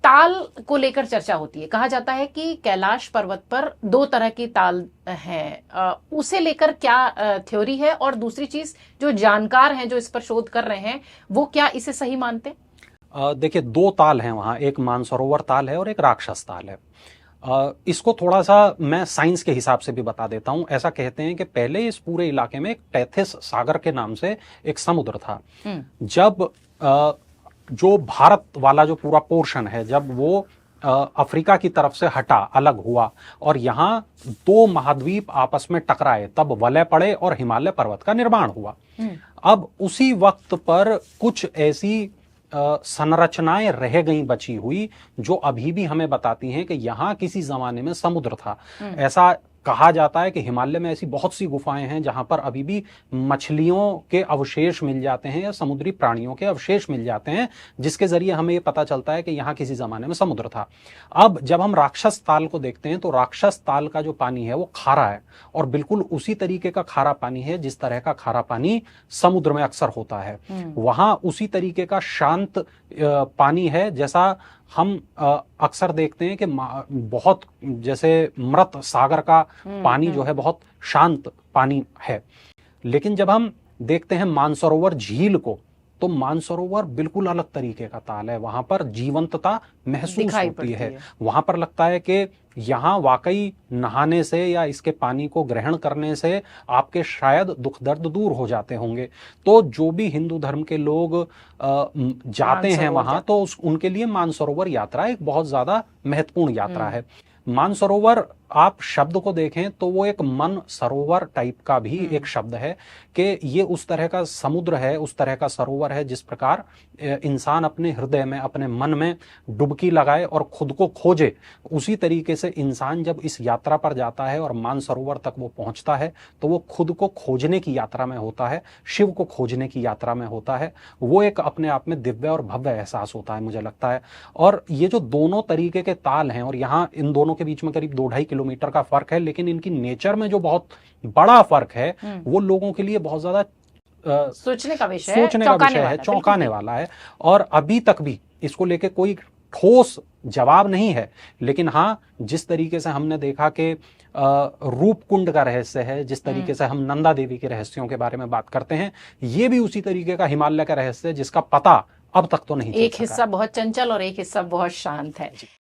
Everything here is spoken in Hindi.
ताल को लेकर चर्चा होती है। कहा जाता है कि कैलाश पर्वत पर दो तरह की ताल हैं। उसे लेकर क्या थ्योरी है? और दूसरी चीज, जो जानकार हैं जो इस पर शोध कर रहे हैं, वो क्या इसे सही मानते हैं? देखिए, दो ताल हैं वहाँ, एक मानसरोवर ताल है और एक राक्षस ताल है। इसको थोड़ा सा मैं साइंस के हिसाब से भी बता देता हूँ। ऐसा कहते हैं कि पहले इस पूरे इलाके में एक टेथिस सागर के नाम से एक समुद्र था। जब जो भारत वाला जो पूरा पोर्शन है, जब वो अफ्रीका की तरफ से हटा, अलग हुआ और यहाँ दो महाद्वीप आपस में टकराए, तब वलय पड़े और हिमालय पर्वत का निर्माण हुआ। अब उसी वक्त पर कुछ ऐसी संरचनाएं रह गई बची हुई जो अभी भी हमें बताती हैं कि यहां किसी जमाने में समुद्र था। ऐसा कहा जाता है कि हिमालय में ऐसी बहुत सी गुफाएं हैं जहां पर अभी भी मछलियों के अवशेष मिल जाते हैं या समुद्री प्राणियों के अवशेष मिल जाते हैं, जिसके जरिए हमें यह पता चलता है कि यहां किसी जमाने में समुद्र था। अब जब हम राक्षस ताल को देखते हैं तो राक्षस ताल का जो पानी है वो खारा है, और बिल्कुल उसी तरीके का खारा पानी है जिस तरह का खारा पानी समुद्र में अक्सर होता है। वहां उसी तरीके का शांत पानी है जैसा हम अक्सर देखते हैं कि बहुत, जैसे मृत सागर का पानी जो है बहुत शांत पानी है। लेकिन जब हम देखते हैं मानसरोवर झील को, तो मानसरोवर बिल्कुल अलग तरीके का ताल है। वहां पर जीवंतता महसूस होती है। वहां पर लगता है कि यहाँ वाकई नहाने से या इसके पानी को ग्रहण करने से आपके शायद दुख दर्द दूर हो जाते होंगे। तो जो भी हिंदू धर्म के लोग जाते हैं वहां, तो उनके लिए मानसरोवर यात्रा एक बहुत ज्यादा महत्वपूर्ण यात्रा है। मानसरोवर, आप शब्द को देखें तो वो एक मन सरोवर टाइप का भी एक शब्द है कि ये उस तरह का समुद्र है, उस तरह का सरोवर है जिस प्रकार इंसान अपने हृदय में, अपने मन में डुबकी लगाए और खुद को खोजे। उसी तरीके से इंसान जब इस यात्रा पर जाता है और मानसरोवर तक वो पहुंचता है तो वो खुद को खोजने की यात्रा में होता है, शिव को खोजने की यात्रा में होता है। वो एक अपने आप में दिव्य और भव्य एहसास होता है, मुझे लगता है। और ये जो दोनों तरीके के ताल हैं, और यहाँ इन दोनों के बीच में करीब 2-2.5 किलोमीटर का फर्क है, लेकिन इनकी नेचर में जो बहुत बड़ा फर्क है वो लोगों के लिए बहुत ज्यादा सोचने का विषय है, चौंकाने वाला है। और अभी तक भी इसको लेके कोई ठोस जवाब नहीं है। लेकिन हाँ, जिस तरीके से हमने देखा कि रूपकुंड का रहस्य है, जिस तरीके से हम नंदा देवी के रहस्यों के बारे में बात करते हैं, ये भी उसी तरीके का हिमालय का रहस्य है जिसका पता अब तक तो नहीं चल सका। एक हिस्सा बहुत चंचल और एक हिस्सा बहुत शांत है।